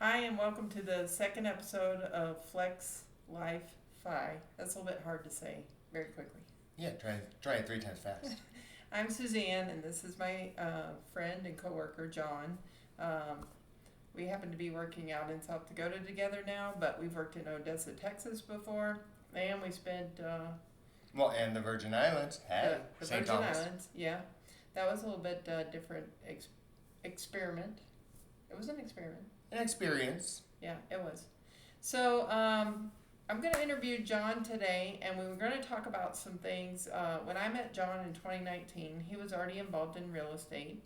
Hi, and welcome to the second episode of Flex Life Fi. That's a little bit hard to say very quickly. Yeah, try it 3 times fast. I'm Suzanne, and this is my friend and coworker, John. Um, we happen to be working out in South Dakota together now, but we've worked in Odessa, Texas before, and we spent Well, and the Virgin Islands. Hey, the St. Virgin Thomas. Islands. Yeah, that was a little bit different experiment. It was an experiment. An experience. Yeah, it was. So I'm going to interview John today, and we were going to talk about some things. When I met John in 2019, he was already involved in real estate,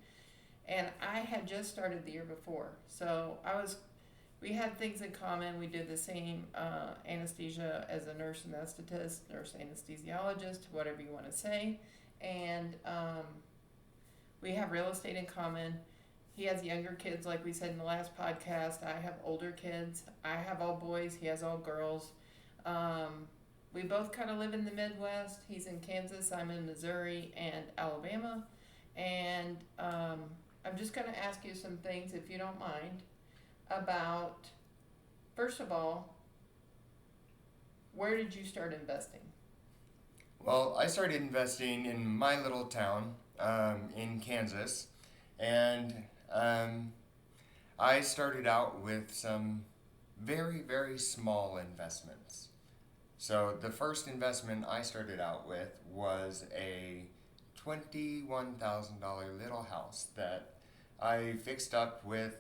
and I had just started the year before. So we had things in common. We did the same anesthesia as a nurse anesthetist, nurse anesthesiologist, whatever you want to say, and we have real estate in common. He has younger kids, like we said in the last podcast. I have older kids. I have all boys. He has all girls. We both kind of live in the Midwest. He's in Kansas. I'm in Missouri and Alabama. And I'm just going to ask you some things, if you don't mind, about, first of all, where did you start investing? Well, I started investing in my little town in Kansas, and I started out with some very, very small investments. So the first investment I started out with was a $21,000 little house that I fixed up with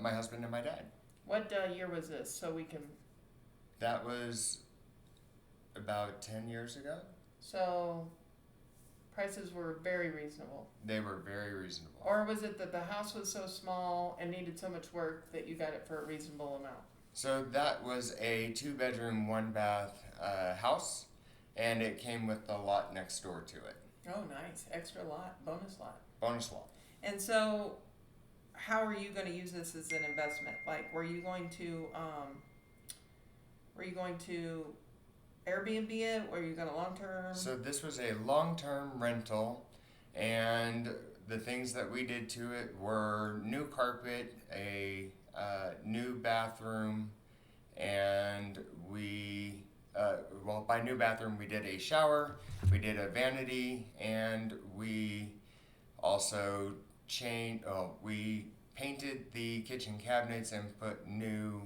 my husband and my dad. What year was this, so we can... That was about 10 years ago. So prices were very reasonable. They were very reasonable. Or was it that the house was so small and needed so much work that you got it for a reasonable amount? So that was a 2-bedroom, 1-bath house, and it came with the lot next door to it. Oh, nice. Extra lot, bonus lot. Bonus lot. And so how are you going to use this as an investment? Like, were you going to Airbnb it? Were you going to long-term? So this was a long-term rental, and the things that we did to it were new carpet, a new bathroom, and by new bathroom we did a shower, we did a vanity, and we also we painted the kitchen cabinets and put new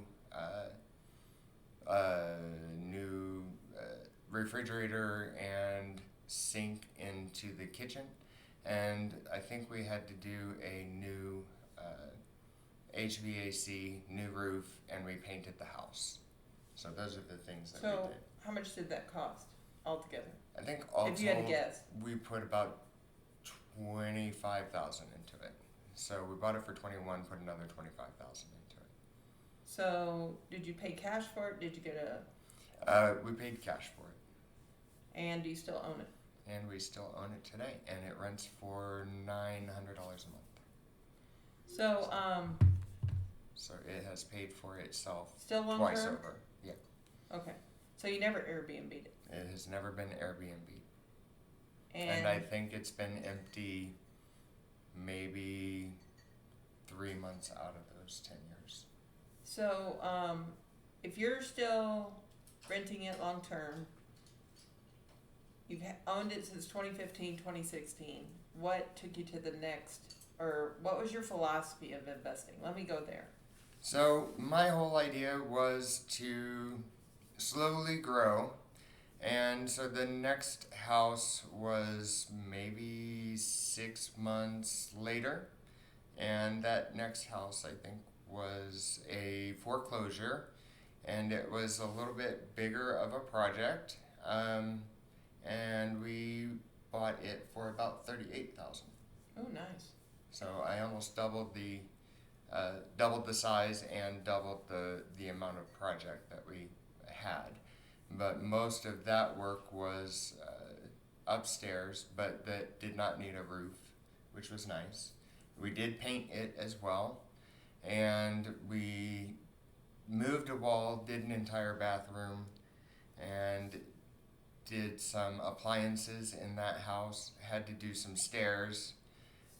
refrigerator and sink into the kitchen, and I think we had to do a new HVAC, new roof, and we painted the house. So those are the things that we So did. how much did that cost altogether? I think all If you had to told, guess. we put about 25,000 into it. So we bought it for 21, put another 25,000 into it. So did you pay cash for it? Did you get We paid cash for it, and do you still own it? and we still own it today, and it rents for $900 a month. So So it has paid for itself still long twice term? over. Yeah, Okay. So you never Airbnb'd it. it has never been Airbnb, and I think it's been empty maybe 3 months out of those 10 years. So, if you're still renting it long term, you've owned it since 2015, 2016. What took you to the next, or what was your philosophy of investing? Let me go there. So my whole idea was to slowly grow, and so the next house was maybe 6 months later, and that next house I think was a foreclosure, and it was a little bit bigger of a project, and we bought it for about 38,000. Oh, nice. So I almost doubled the size and doubled the amount of project that we had. But most of that work was upstairs, but that did not need a roof, which was nice. We did paint it as well, and we moved a wall, did an entire bathroom, and did some appliances in that house, had to do some stairs,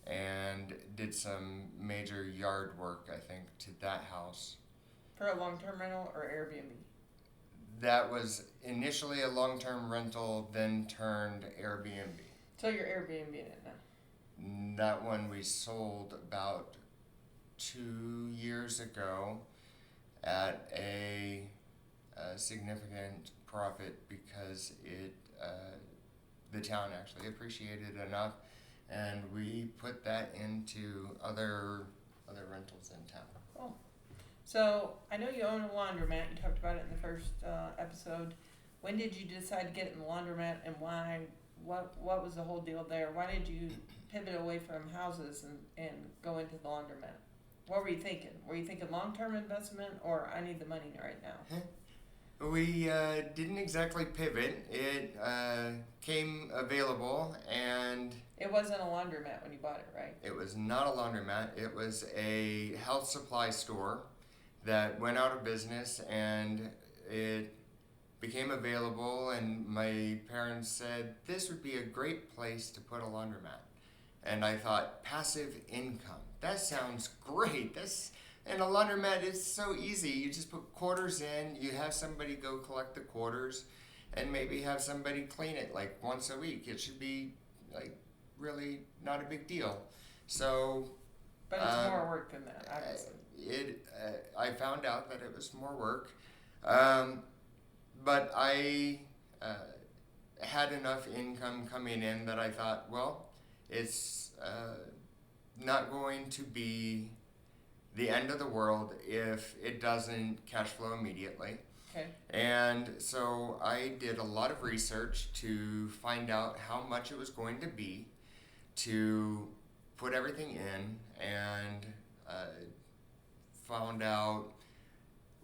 and did some major yard work, I think, to that house. For a long-term rental or Airbnb? That was initially a long-term rental, then turned Airbnb. So you're Airbnb in it now? That one we sold about 2 years ago at a significant profit because the town actually appreciated enough, and we put that into other rentals in town. Cool. So I know you own a laundromat. You talked about it in the first episode. When did you decide to get it in the laundromat, and why? What was the whole deal there? Why did you pivot away from houses and go into the laundromat? What were you thinking? Were you thinking long-term investment, or I need the money right now? We didn't exactly pivot. It came available, and It wasn't a laundromat when you bought it, right? it was not a laundromat. It was a health supply store that went out of business, and it became available, and my parents said this would be a great place to put a laundromat. And I thought, passive income. That sounds great. And a laundromat is so easy. You just put quarters in, you have somebody go collect the quarters, and maybe have somebody clean it like once a week. It should be like really not a big deal. So But it's more work than that, obviously. I found out that it was more work, but I had enough income coming in that I thought, well, it's not going to be the end of the world if it doesn't cash flow immediately. Okay. And so I did a lot of research to find out how much it was going to be to put everything in, and found out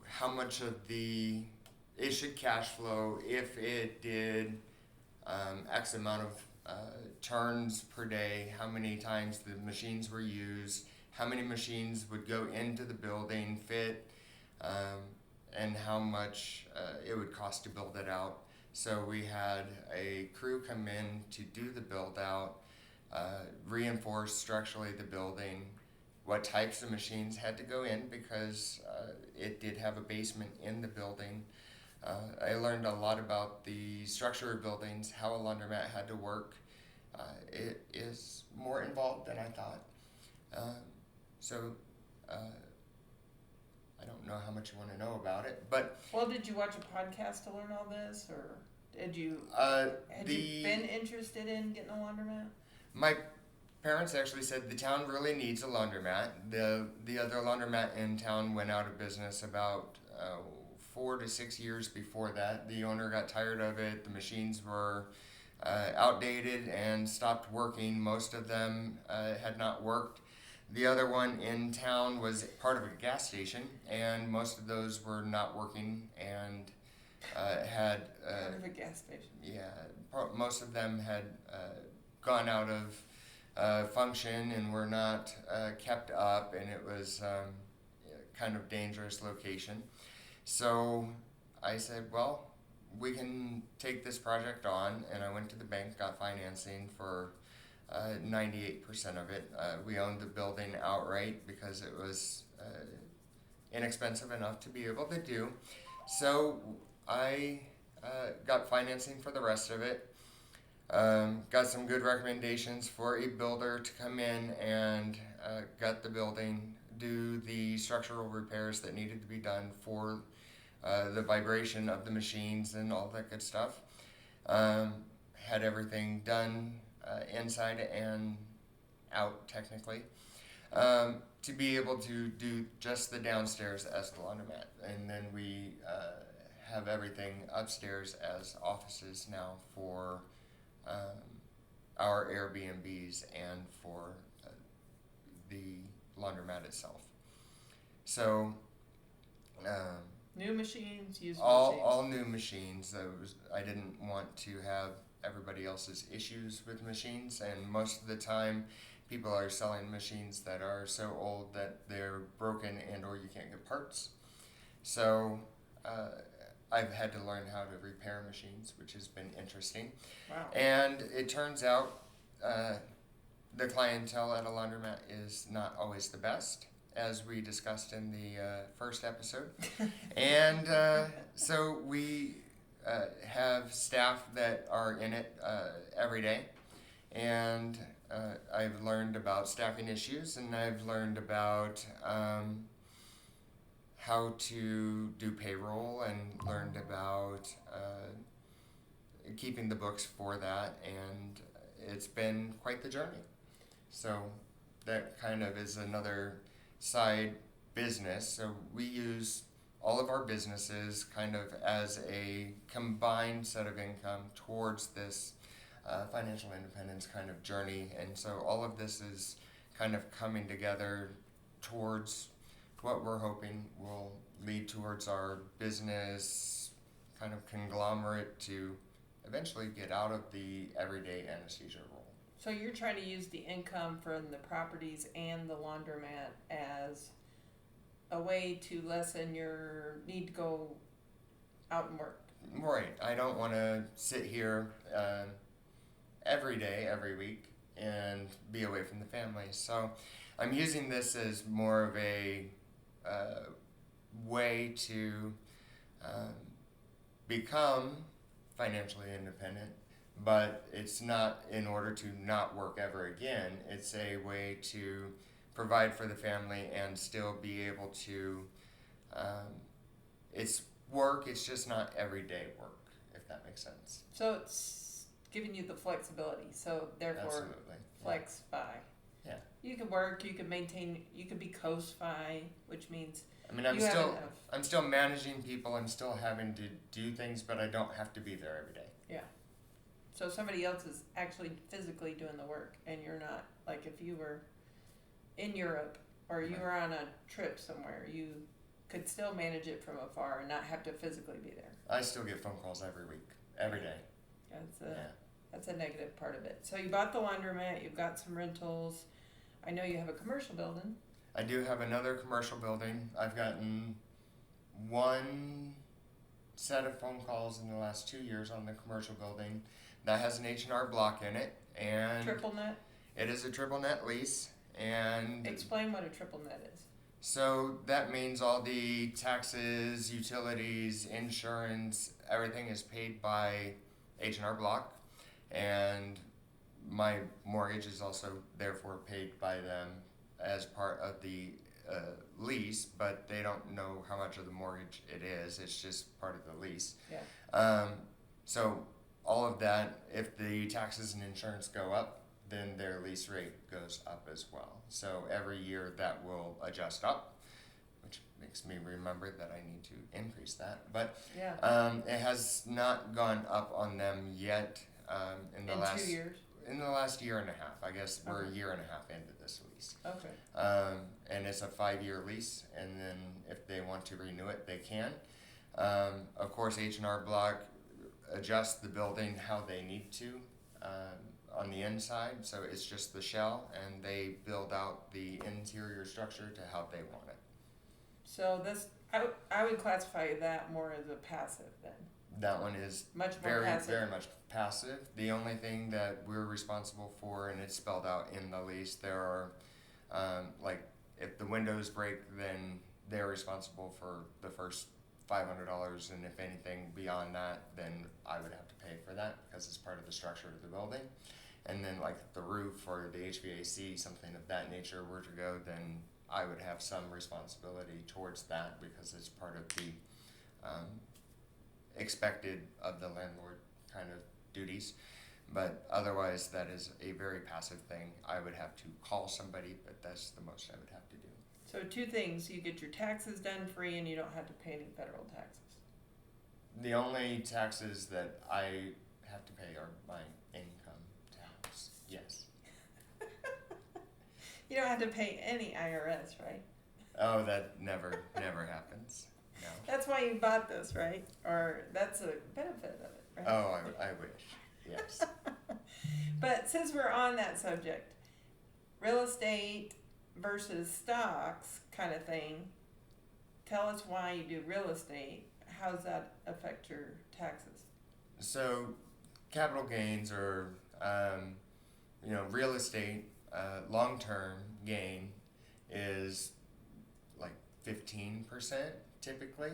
how much of it should cash flow if it did X amount of turns per day, how many times the machines were used, how many machines would go into the building, fit, and how much it would cost to build it out. So we had a crew come in to do the build out, reinforce structurally the building, what types of machines had to go in because it did have a basement in the building. I learned a lot about the structure of buildings, how a laundromat had to work. It is more involved than I thought. I don't know how much you want to know about it, but Well, did you watch a podcast to learn all this, or had you been interested in getting a laundromat? my parents actually said the town really needs a laundromat. The other laundromat in town went out of business about 4 to 6 years before that. The owner got tired of it. The machines were outdated and stopped working. Most of them had not worked. The other one in town was part of a gas station, and most of those were not working and had Part of a gas station. most of them had gone out of function and were not kept up, and it was kind of dangerous location. So I said, well, we can take this project on, and I went to the bank, got financing for 98% of it. We owned the building outright because it was inexpensive enough to be able to do. So I got financing for the rest of it. Got some good recommendations for a builder to come in and gut the building, do the structural repairs that needed to be done for the vibration of the machines and all that good stuff. Had everything done inside and out technically, to be able to do just the downstairs as the laundromat. And then we have everything upstairs as offices now for our Airbnbs and for the laundromat itself. So new machines, used machines. all new machines. I didn't want to have everybody else's issues with machines, and most of the time people are selling machines that are so old that they're broken and or you can't get parts. So I've had to learn how to repair machines, which has been interesting. Wow. And it turns out the clientele at a laundromat is not always the best, as we discussed in the first episode. And so we have staff that are in it every day. And I've learned about staffing issues, and I've learned about how to do payroll, and learned about keeping the books for that, and it's been quite the journey. So that kind of is another side business. So we use all of our businesses kind of as a combined set of income towards this financial independence kind of journey. And so all of this is kind of coming together towards what we're hoping will lead towards our business kind of conglomerate to eventually get out of the everyday anesthesia role. So you're trying to use the income from the properties and the laundromat as a way to lessen your need to go out and work. Right. I don't want to sit here every day, every week, and be away from the family. So I'm using this as more of a way to become financially independent, but it's not in order to not work ever again. It's a way to provide for the family and still be able to, it's work, it's just not everyday work, if that makes sense. So it's giving you the flexibility, so therefore Absolutely. flex-fi. Yeah. You can work, you can maintain, you can be coast-fi, which means I mean, you have enough. I'm still managing people, I'm still having to do things, but I don't have to be there every day. Yeah. So somebody else is actually physically doing the work, and you're not. Like if you were in Europe or you were on a trip somewhere, you could still manage it from afar and not have to physically be there. I still get phone calls every week, every day. That's a negative part of it. So you bought the laundromat, you've got some rentals. I know you have a commercial building. I do have another commercial building. I've gotten one set of phone calls in the last 2 years on the commercial building that has an H&R Block in it, and Triple net? it is a triple net lease. And explain what a triple net is. So that means all the taxes, utilities, insurance, everything is paid by H&R Block, and my mortgage is also therefore paid by them as part of the lease, but they don't know how much of the mortgage it is. It's just part of the lease. Yeah. So all of that, if the taxes and insurance go up, then their lease rate goes up as well. So every year that will adjust up, which makes me remember that I need to increase that. But yeah. It has not gone up on them yet in the last 2 years. In the last year and a half. I guess we're Okay. a year and a half into this lease. Okay. And it's a 5-year lease, and then if they want to renew it, they can. Of course, H&R Block adjusts the building how they need to on the inside, so it's just the shell, and they build out the interior structure to how they want it. So this, I would classify that more as a passive then. That one is Much more passive. very much passive. The only thing that we're responsible for, and it's spelled out in the lease, there are like if the windows break, then they're responsible for the first $500, and if anything beyond that, then I would have to pay for that because it's part of the structure of the building. And then like the roof or the HVAC, something of that nature were to go, then I would have some responsibility towards that because it's part of the expected of the landlord kind of duties. But otherwise, that is a very passive thing. I would have to call somebody, but that's the most I would have to do. So 2 things, you get your taxes done free and you don't have to pay any federal taxes. The only taxes that I have to pay are my income tax. Yes. You don't have to pay any IRS, right? Oh, that never happens. No. That's why you bought this, right? Or that's a benefit of it, right? Oh, I wish. Yes. But since we're on that subject, real estate versus stocks kind of thing, tell us why you do real estate. How does that affect your taxes? So, capital gains or, real estate, long-term gain is 15% typically.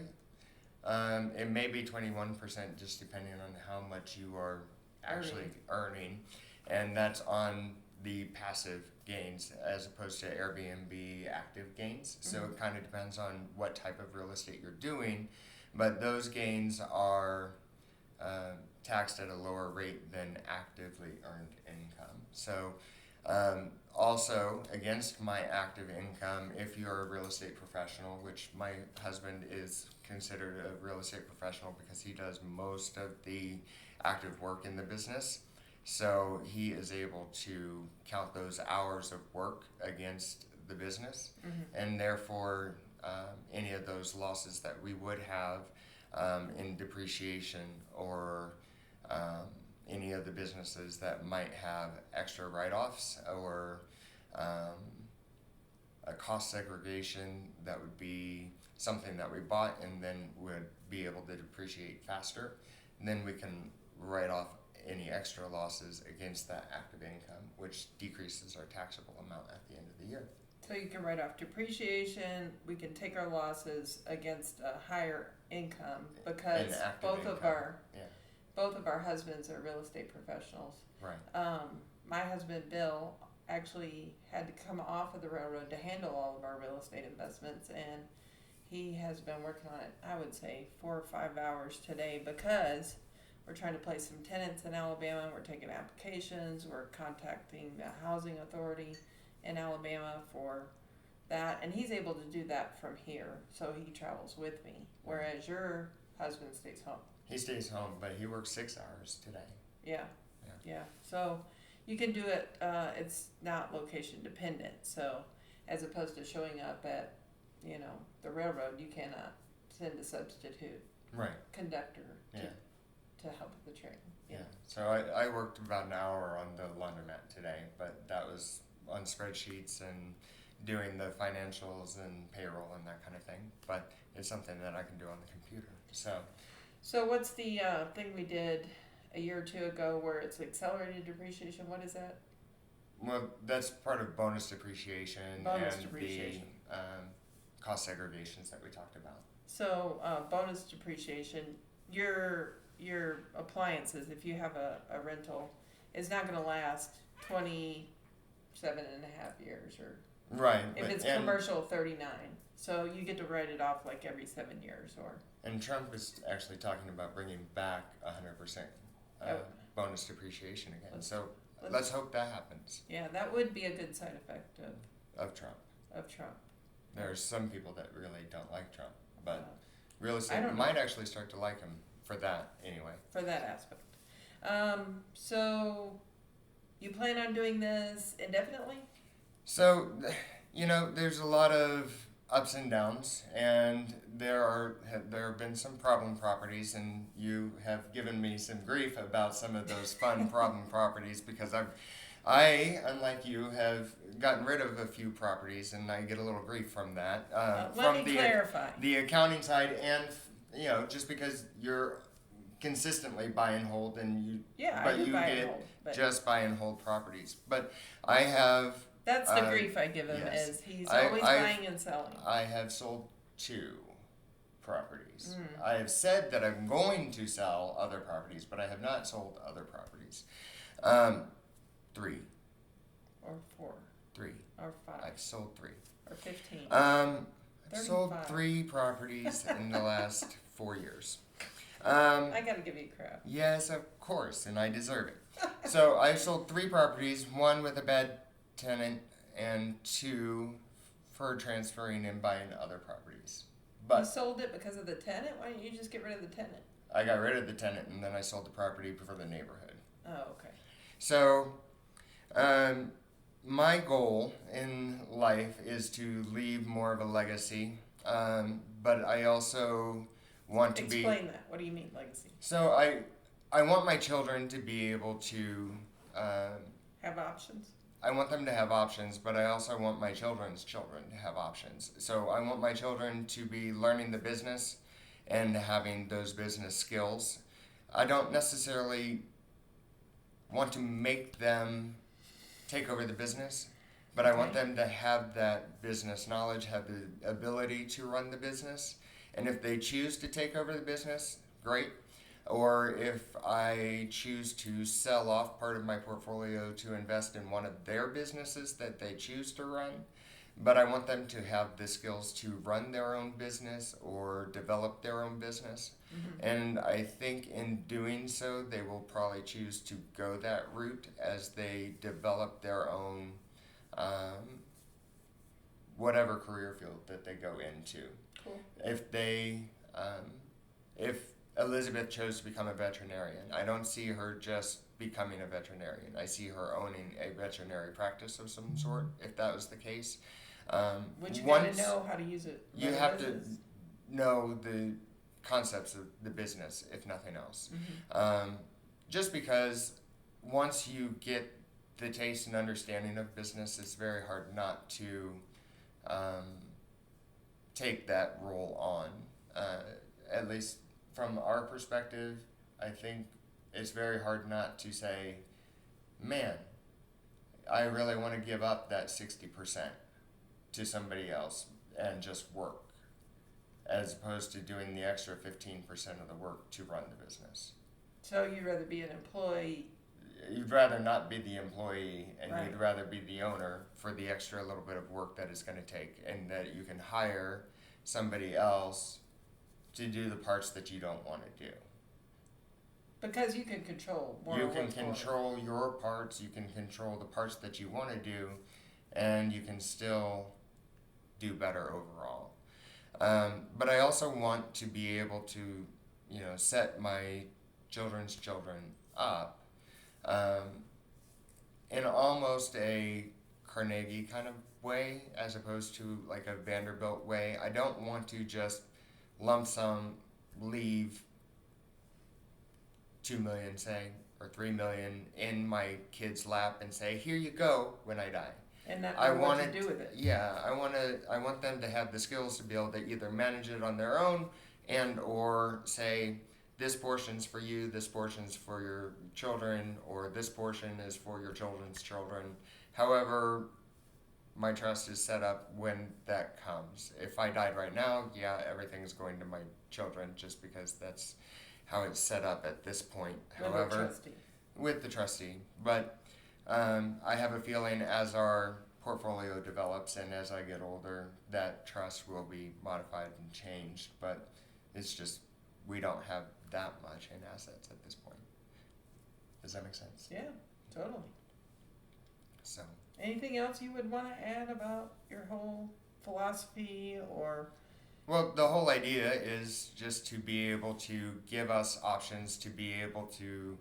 It may be 21% just depending on how much you are actually earning. And that's on the passive gains as opposed to Airbnb active gains. So it kind of depends on what type of real estate you're doing. But those gains are taxed at a lower rate than actively earned income. So also against my active income, if you're a real estate professional, which my husband is considered a real estate professional because he does most of the active work in the business, so he is able to count those hours of work against the business, and therefore any of those losses that we would have in depreciation or any of the businesses that might have extra write-offs or a cost segregation that would be something that we bought and then would be able to depreciate faster, and then we can write off any extra losses against that active income, which decreases our taxable amount at the end of the year. So you can write off depreciation, we can take our losses against a higher income because both of our husbands are real estate professionals. Right. My husband Bill actually had to come off of the railroad to handle all of our real estate investments, and he has been working on it, I would say 4 or 5 hours today, because we're trying to place some tenants in Alabama. We're taking applications. We're contacting the housing authority in Alabama for that, and he's able to do that from here, so he travels with me, whereas your husband stays home. He stays home, but he works 6 hours today. Yeah. So you can do it, it's not location dependent, so as opposed to showing up at, the railroad, you cannot send a substitute conductor to help with the train. Yeah. So I worked about an hour on the laundromat today, but that was on spreadsheets and doing the financials and payroll and that kind of thing. But it's something that I can do on the computer. So what's the thing we did a year or two ago where it's accelerated depreciation? What is that? Well, that's part of bonus depreciation the cost segregations that we talked about. So bonus depreciation, your appliances, if you have a rental, is not going to last 27 and a half years, or right. If it's commercial, 39. So you get to write it off like every 7 years, or. And Trump is actually talking about bringing back 100% bonus depreciation again. So let's hope that happens. Yeah, that would be a good side effect of Trump. There are some people that really don't like Trump, but real estate might actually start to like him for that anyway. For that aspect. So you plan on doing this indefinitely? So, there's a lot of ups and downs, and there have been some problem properties, and you have given me some grief about some of those fun problem properties because I, unlike you, have gotten rid of a few properties, and I get a little grief from that. Let me clarify. The accounting side, and just because you're consistently buy and hold, and you just buy and hold properties. But I have. That's the grief I give him, is he's always buying and selling. I have sold 2 properties. I have said that I'm going to sell other properties, but I have not sold other properties. 3. Or 4. 3. Or 5. I've sold 3. Or 15. I've sold 3 properties in the last 4 years. I gotta give you crap. Yes, of course, and I deserve it. So I sold 3 properties, 1 with a bad tenant and 2 for transferring and buying other properties. But you sold it because of the tenant? Why didn't you just get rid of the tenant? I got rid of the tenant and then I sold the property for the neighborhood. Oh, okay. So, my goal in life is to leave more of a legacy, but I also want to Explain that. What do you mean, legacy? So I want my children to be able to have options. I want them to have options, but I also want my children's children to have options. So I want my children to be learning the business and having those business skills. I don't necessarily want to make them take over the business. But I want Okay. them to have that business knowledge, have the ability to run the business. And if they choose to take over the business, great. Or if I choose to sell off part of my portfolio to invest in one of their businesses that they choose to run, but I want them to have the skills to run their own business or develop their own business. Mm-hmm. And I think in doing so, they will probably choose to go that route as they develop their own whatever career field that they go into. Cool. If Elizabeth chose to become a veterinarian, I don't see her just becoming a veterinarian. I see her owning a veterinary practice of some sort, if that was the case. Would you got to know how to use it? You run a have business? to know the concepts of the business, if nothing else. Mm-hmm. Just because once you get the taste and understanding of business, it's very hard not to take that role on. At least from our perspective, I think it's very hard not to say, man, I really want to give up that 60% to somebody else and just work, as opposed to doing the extra 15% of the work to run the business. So you'd rather be an employee? You'd rather not be the employee, and Right. you'd rather be the owner for the extra little bit of work that it's going to take, and that you can hire somebody else to do the parts that you don't want to do. Because you can control more. You of can what's going on. control your parts, you can control the parts that you want to do, and you can still do better overall. But I also want to be able to, set my children's children up in almost a Carnegie kind of way, as opposed to like a Vanderbilt way. I don't want to just lump sum leave 2 million, say, or 3 million in my kid's lap and say, here you go when I die. And not I know what want to do with it. Yeah, I want them to have the skills to be able to either manage it on their own and or say, this portion's for you, this portion's for your children, or this portion is for your children's children. However, my trust is set up when that comes. If I died right now, yeah, everything's going to my children just because that's how it's set up at this point. However, with the trustee. But I have a feeling as our portfolio develops and as I get older, that trust will be modified and changed. But it's just, we don't have that much in assets at this point. Does that make sense? Yeah, totally. So. Anything else you would want to add about your whole philosophy or? Well, the whole idea is just to be able to give us options to be able to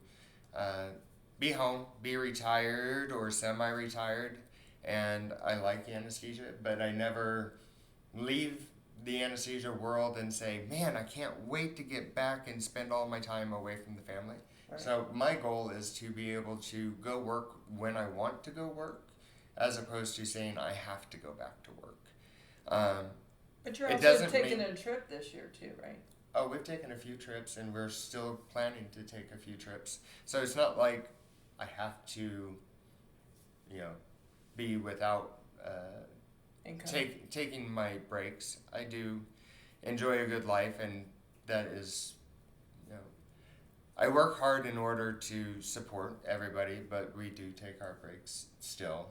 be home, be retired or semi-retired. And I like anesthesia, but I never leave the anesthesia world and say, man, I can't wait to get back and spend all my time away from the family. Right. So my goal is to be able to go work when I want to go work, as opposed to saying I have to go back to work. But you're also taking a trip this year too, right? Oh, we've taken a few trips, and we're still planning to take a few trips. So it's not like I have to, be without taking my breaks. I do enjoy a good life, and that is, I work hard in order to support everybody, but we do take our breaks still.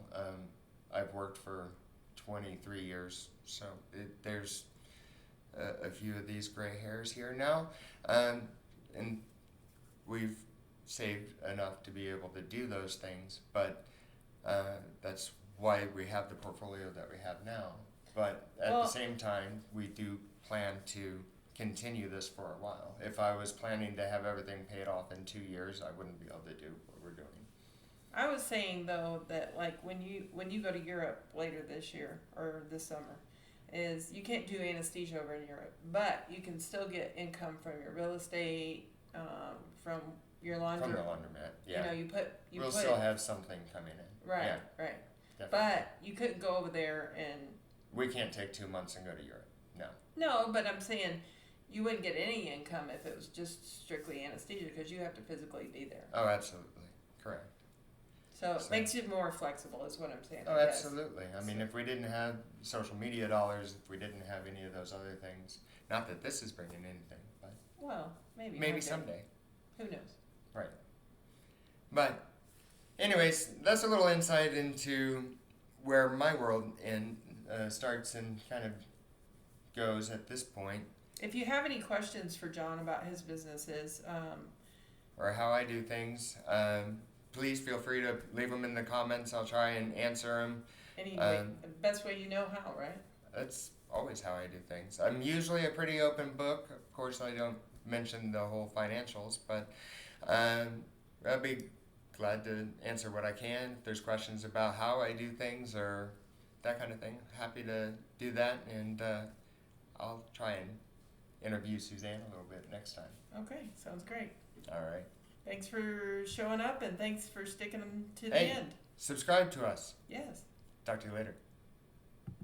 I've worked for 23 years, so there's a few of these gray hairs here now, and we've saved enough to be able to do those things, but that's why we have the portfolio that we have now. But at the same time, we do plan to continue this for a while. If I was planning to have everything paid off in 2 years, I wouldn't be able to do what we're doing. I was saying though that like when you go to Europe later this year or this summer, is you can't do anesthesia over in Europe, but you can still get income from your real estate, from your laundry. From the laundromat, yeah. We'll still have something coming in. Right, yeah, right. definitely. But you couldn't go over there and. We can't take 2 months and go to Europe. No. No, but I'm saying you wouldn't get any income if it was just strictly anesthesia because you have to physically be there. Oh, absolutely. Correct. So it makes you more flexible, is what I'm saying. Oh, I guess. absolutely. I mean, if we didn't have social media dollars, if we didn't have any of those other things, not that this is bringing anything, but Well, maybe. one maybe day. someday. Who knows? Right. But, anyways, that's a little insight into where my world starts and kind of goes at this point, If you have any questions for John about his businesses, or how I do things, please feel free to leave them in the comments. I'll try and answer them. any way, the best way you know how, right? That's always how I do things. I'm usually a pretty open book. Of course, I don't mention the whole financials, but I'll be glad to answer what I can. If there's questions about how I do things or that kind of thing, happy to do that, and I'll try and interview Suzanne a little bit next time. Okay, sounds great. All right. Thanks for showing up, and thanks for sticking to the Hey. end. Subscribe to us. Yes. Talk to you later.